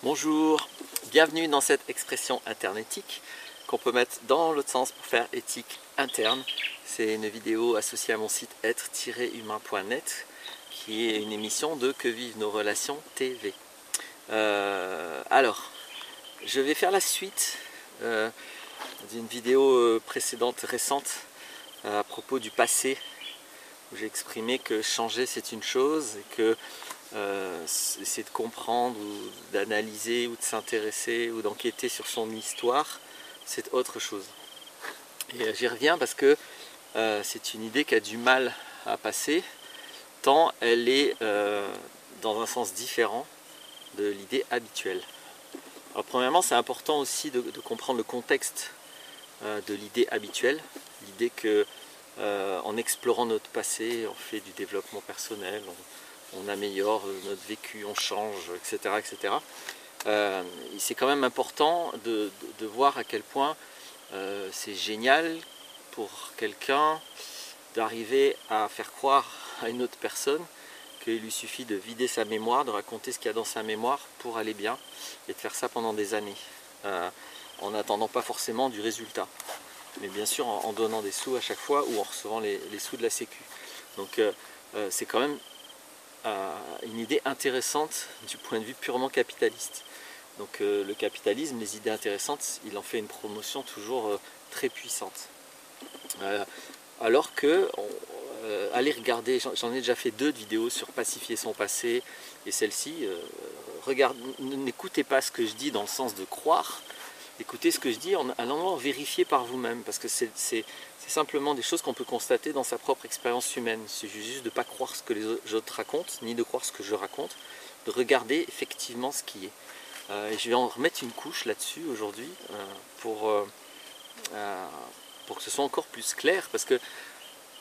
Bonjour, bienvenue dans cette expression internetique qu'on peut mettre dans l'autre sens pour faire éthique interne. C'est une vidéo associée à mon site être-humain.net qui est une émission de Que vivent nos relations TV. Alors, je vais faire la suite d'une vidéo précédente, récente, à propos du passé, où j'ai exprimé que changer c'est une chose et que essayer de comprendre ou d'analyser ou de s'intéresser ou d'enquêter sur son histoire, c'est autre chose. Et j'y reviens parce que c'est une idée qui a du mal à passer, tant elle est dans un sens différent de l'idée habituelle. Alors premièrement, c'est important aussi de comprendre le contexte de l'idée habituelle, l'idée que en explorant notre passé, on fait du développement personnel, on améliore notre vécu, on change, etc. etc. C'est quand même important de voir à quel point c'est génial pour quelqu'un d'arriver à faire croire à une autre personne qu'il lui suffit de vider sa mémoire, de raconter ce qu'il y a dans sa mémoire pour aller bien, et de faire ça pendant des années, en n'attendant pas forcément du résultat. Mais bien sûr en donnant des sous à chaque fois ou en recevant les sous de la sécu. Donc c'est quand même une idée intéressante du point de vue purement capitaliste. Donc le capitalisme, les idées intéressantes, il en fait une promotion toujours très puissante. Alors que, allez regarder, j'en ai déjà fait 2 vidéos sur pacifier son passé, et celle-ci, n'écoutez pas ce que je dis dans le sens de croire, écoutez ce que je dis en allant vérifier par vous-même, parce que c'est simplement des choses qu'on peut constater dans sa propre expérience humaine. Il suffit juste de ne pas croire ce que les autres racontent, ni de croire ce que je raconte, de regarder effectivement ce qui est. Et je vais en remettre une couche là-dessus aujourd'hui pour que ce soit encore plus clair, parce que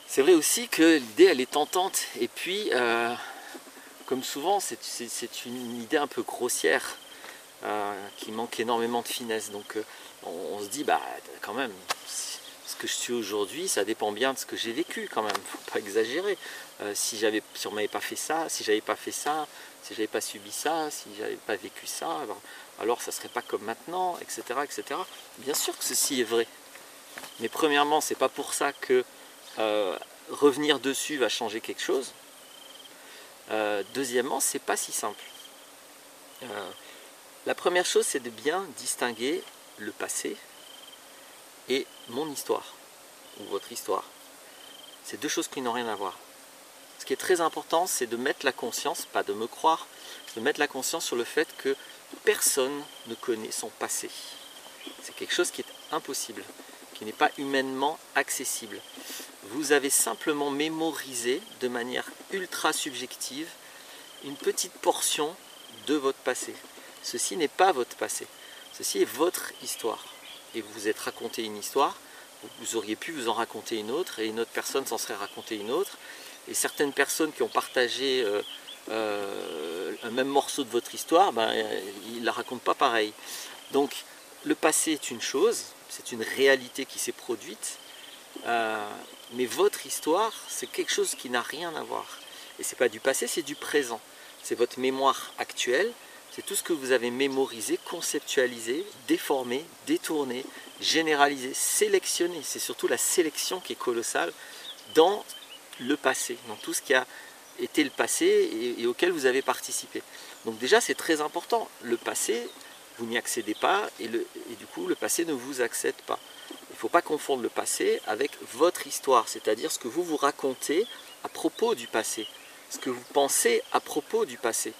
c'est vrai aussi que l'idée elle est tentante, et puis comme souvent c'est une idée un peu grossière, qui manque énormément de finesse. Donc on se dit, bah quand même, ce que je suis aujourd'hui, ça dépend bien de ce que j'ai vécu quand même, faut pas exagérer. Si on m'avait pas fait ça, si j'avais pas fait ça, si j'avais pas subi ça, si j'avais pas vécu ça, alors ça serait pas comme maintenant, etc., etc. Bien sûr que ceci est vrai. Mais premièrement, c'est pas pour ça que revenir dessus va changer quelque chose. Deuxièmement, c'est pas si simple. La première chose, c'est de bien distinguer le passé et mon histoire, ou votre histoire. C'est 2 choses qui n'ont rien à voir. Ce qui est très important, c'est de mettre la conscience, pas de me croire, de mettre la conscience sur le fait que personne ne connaît son passé. C'est quelque chose qui est impossible, qui n'est pas humainement accessible. Vous avez simplement mémorisé de manière ultra subjective une petite portion de votre passé. Ceci n'est pas votre passé, ceci est votre histoire. Et vous vous êtes raconté une histoire, vous auriez pu vous en raconter une autre, et une autre personne s'en serait raconté une autre. Et certaines personnes qui ont partagé un même morceau de votre histoire, ils ne la racontent pas pareil. Donc le passé est une chose, c'est une réalité qui s'est produite, mais votre histoire, c'est quelque chose qui n'a rien à voir. Et ce n'est pas du passé, c'est du présent. C'est votre mémoire actuelle, c'est tout ce que vous avez mémorisé, conceptualisé, déformé, détourné, généralisé, sélectionné. C'est surtout la sélection qui est colossale dans le passé, dans tout ce qui a été le passé et auquel vous avez participé. Donc déjà, c'est très important. Le passé, vous n'y accédez pas, et du coup, le passé ne vous accède pas. Il ne faut pas confondre le passé avec votre histoire, c'est-à-dire ce que vous vous racontez à propos du passé, ce que vous pensez à propos du passé.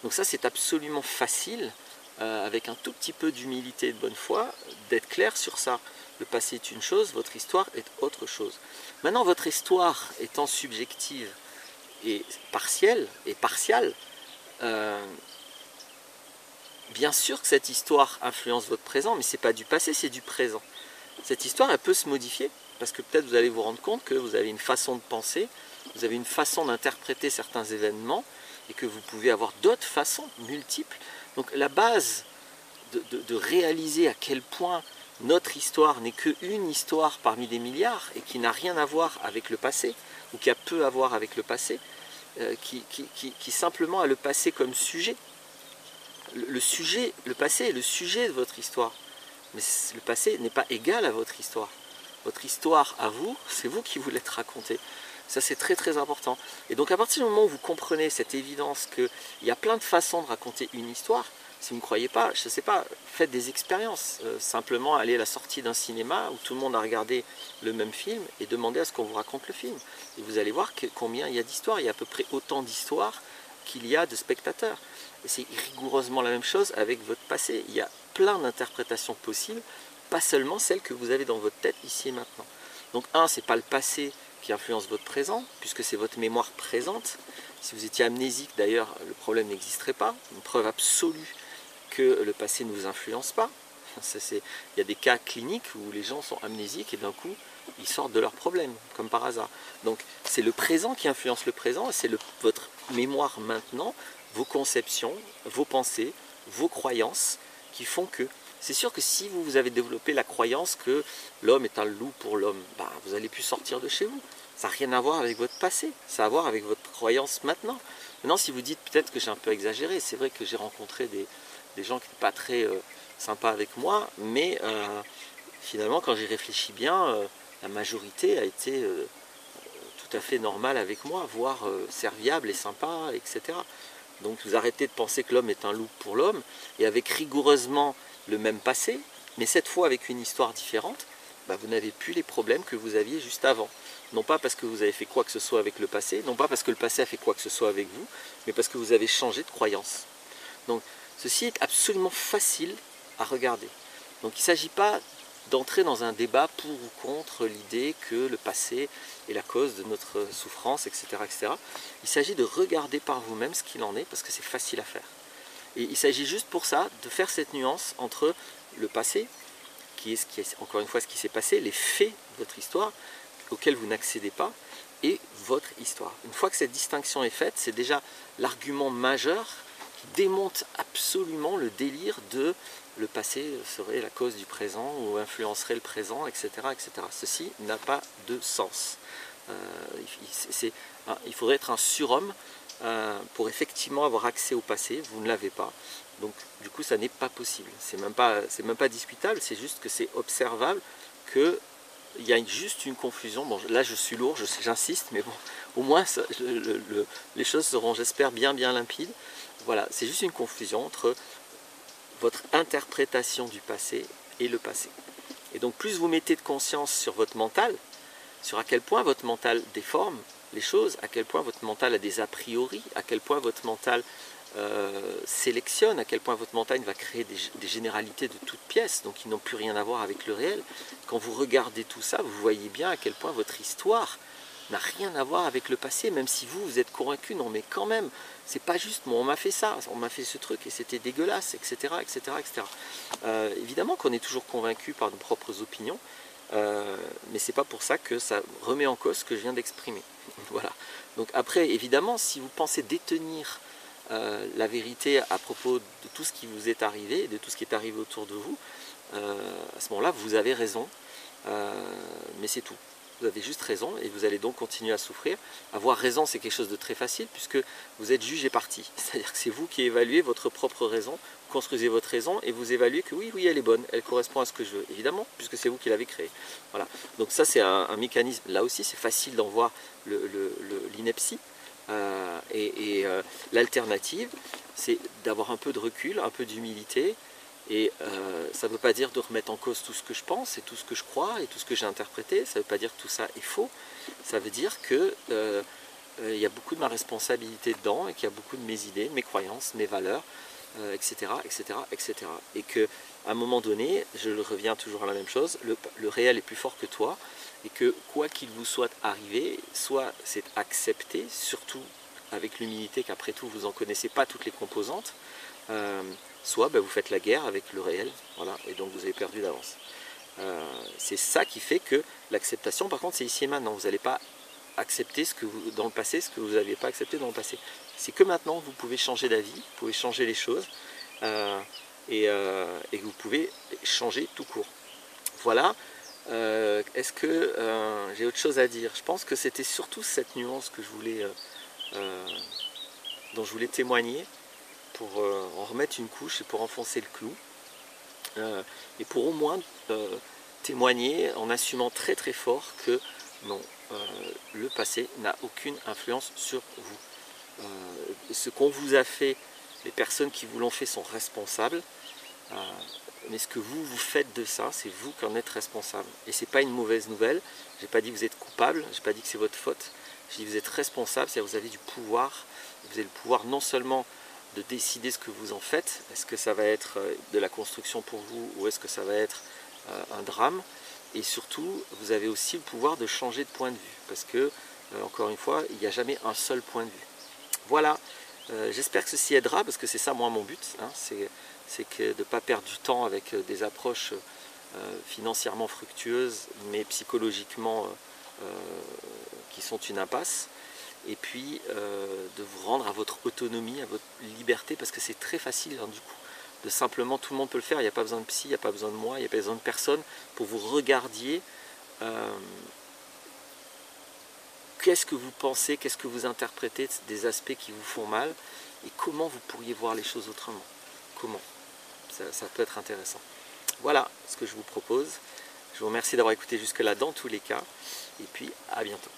Donc ça, c'est absolument facile, avec un tout petit peu d'humilité et de bonne foi, d'être clair sur ça. Le passé est une chose, votre histoire est autre chose. Maintenant, votre histoire étant subjective et partielle, bien sûr que cette histoire influence votre présent, mais ce n'est pas du passé, c'est du présent. Cette histoire, elle peut se modifier, parce que peut-être vous allez vous rendre compte que vous avez une façon de penser, vous avez une façon d'interpréter certains événements, et que vous pouvez avoir d'autres façons multiples. Donc la base de réaliser à quel point notre histoire n'est qu'une histoire parmi des milliards, et qui n'a rien à voir avec le passé, ou qui a peu à voir avec le passé, qui simplement a le passé comme sujet, Le sujet, le passé est le sujet de votre histoire. Mais le passé n'est pas égal à votre histoire. Votre histoire à vous, c'est vous qui vous l'êtes racontée. Ça, c'est très très important. Et donc à partir du moment où vous comprenez cette évidence qu'il y a plein de façons de raconter une histoire, si vous ne croyez pas, je ne sais pas, faites des expériences. Simplement aller à la sortie d'un cinéma où tout le monde a regardé le même film et demandez à ce qu'on vous raconte le film. Et vous allez voir combien il y a d'histoires. Il y a à peu près autant d'histoires qu'il y a de spectateurs. Et c'est rigoureusement la même chose avec votre passé. Il y a plein d'interprétations possibles, pas seulement celles que vous avez dans votre tête ici et maintenant. Donc ce n'est pas le passé qui influence votre présent, puisque c'est votre mémoire présente. Si vous étiez amnésique d'ailleurs, le problème n'existerait pas. Une preuve absolue que le passé ne vous influence pas. Il y a des cas cliniques où les gens sont amnésiques et d'un coup, ils sortent de leurs problèmes, comme par hasard. Donc c'est le présent qui influence le présent, et c'est votre mémoire maintenant, vos conceptions, vos pensées, vos croyances qui font que... C'est sûr que si vous avez développé la croyance que l'homme est un loup pour l'homme, vous n'allez plus sortir de chez vous. Ça n'a rien à voir avec votre passé, ça a à voir avec votre croyance maintenant. Maintenant, si vous dites peut-être que j'ai un peu exagéré, c'est vrai que j'ai rencontré des gens qui n'étaient pas très sympas avec moi, mais finalement, quand j'y réfléchis bien, la majorité a été tout à fait normale avec moi, voire serviable et sympa, etc. Donc vous arrêtez de penser que l'homme est un loup pour l'homme, et avec rigoureusement le même passé, mais cette fois avec une histoire différente, vous n'avez plus les problèmes que vous aviez juste avant. Non pas parce que vous avez fait quoi que ce soit avec le passé, non pas parce que le passé a fait quoi que ce soit avec vous, mais parce que vous avez changé de croyance. Donc ceci est absolument facile à regarder. Donc il ne s'agit pas d'entrer dans un débat pour ou contre l'idée que le passé est la cause de notre souffrance, etc. etc. Il s'agit de regarder par vous-même ce qu'il en est, parce que c'est facile à faire. Et il s'agit juste pour ça de faire cette nuance entre le passé, qui est encore une fois ce qui s'est passé, les faits de votre histoire, auxquels vous n'accédez pas, et votre histoire. Une fois que cette distinction est faite, c'est déjà l'argument majeur qui démonte absolument le délire de le passé serait la cause du présent ou influencerait le présent, etc. etc. Ceci n'a pas de sens. Il faudrait être un surhomme pour effectivement avoir accès au passé. Vous ne l'avez pas. Donc du coup ça n'est pas possible. C'est même pas discutable, c'est juste que c'est observable que il y a juste une confusion. Bon, là je suis lourd, j'insiste, mais bon, au moins les choses seront, j'espère, bien limpides. Voilà, c'est juste une confusion entre votre interprétation du passé et le passé. Et donc plus vous mettez de conscience sur votre mental, sur à quel point votre mental déforme les choses, à quel point votre mental a des a priori, à quel point votre mental sélectionne, à quel point votre mental va créer des généralités de toutes pièces, donc qui n'ont plus rien à voir avec le réel. Quand vous regardez tout ça, vous voyez bien à quel point votre histoire n'a rien à voir avec le passé, même si vous êtes convaincu, non mais quand même, c'est pas juste, bon, on m'a fait ça, on m'a fait ce truc et c'était dégueulasse, etc. etc., etc. Évidemment qu'on est toujours convaincu par nos propres opinions, mais c'est pas pour ça que ça remet en cause ce que je viens d'exprimer. Voilà. Donc après, évidemment, si vous pensez détenir la vérité à propos de tout ce qui vous est arrivé, de tout ce qui est arrivé autour de vous, à ce moment-là, vous avez raison, mais c'est tout. Vous avez juste raison et vous allez donc continuer à souffrir. Avoir raison, c'est quelque chose de très facile puisque vous êtes juge et partie. C'est-à-dire que c'est vous qui évaluez votre propre raison, construisez votre raison et vous évaluez que oui, elle est bonne, elle correspond à ce que je veux, évidemment, puisque c'est vous qui l'avez créée. Voilà. Donc ça, c'est un mécanisme. Là aussi, c'est facile d'en voir l'ineptie. L'alternative, c'est d'avoir un peu de recul, un peu d'humilité. Et ça ne veut pas dire de remettre en cause tout ce que je pense et tout ce que je crois et tout ce que j'ai interprété. Ça ne veut pas dire que tout ça est faux. Ça veut dire que y a beaucoup de ma responsabilité dedans et qu'il y a beaucoup de mes idées, mes croyances, mes valeurs, etc., etc., etc. Et qu'à un moment donné, je reviens toujours à la même chose, le réel est plus fort que toi et que quoi qu'il vous soit arrivé, soit c'est accepté, surtout avec l'humilité qu'après tout vous n'en connaissez pas toutes les composantes, soit vous faites la guerre avec le réel, voilà, et donc vous avez perdu d'avance. C'est ça qui fait que l'acceptation, par contre, c'est ici et maintenant. Vous n'allez pas accepter dans le passé ce que vous n'aviez pas accepté dans le passé. C'est que maintenant, vous pouvez changer d'avis, vous pouvez changer les choses, et vous pouvez changer tout court. Voilà. Est-ce que j'ai autre chose à dire? Je pense que c'était surtout cette nuance que dont je voulais témoigner, pour en remettre une couche et pour enfoncer le clou. Et pour au moins témoigner en assumant très très fort que non, le passé n'a aucune influence sur vous. Ce qu'on vous a fait, les personnes qui vous l'ont fait sont responsables, mais ce que vous faites de ça, c'est vous qui en êtes responsable. Et c'est pas une mauvaise nouvelle, j'ai pas dit que vous êtes coupable, j'ai pas dit que c'est votre faute, j'ai dit que vous êtes responsable, c'est-à-dire que vous avez du pouvoir, vous avez le pouvoir non seulement de décider ce que vous en faites, est-ce que ça va être de la construction pour vous ou est-ce que ça va être un drame, et surtout vous avez aussi le pouvoir de changer de point de vue, parce que encore une fois, il n'y a jamais un seul point de vue. Voilà, j'espère que ceci aidera, parce que c'est ça moi mon but, hein, c'est que de ne pas perdre du temps avec des approches financièrement fructueuses, mais psychologiquement qui sont une impasse, et puis de vous rendre à votre autonomie, à votre liberté, parce que c'est très facile hein, du coup, de simplement, tout le monde peut le faire, il n'y a pas besoin de psy, il n'y a pas besoin de moi, il n'y a pas besoin de personne pour vous regardiez qu'est-ce que vous pensez, qu'est-ce que vous interprétez des aspects qui vous font mal, et comment vous pourriez voir les choses autrement. Comment ça peut être intéressant. Voilà ce que je vous propose. Je vous remercie d'avoir écouté jusque-là dans tous les cas, et puis à bientôt.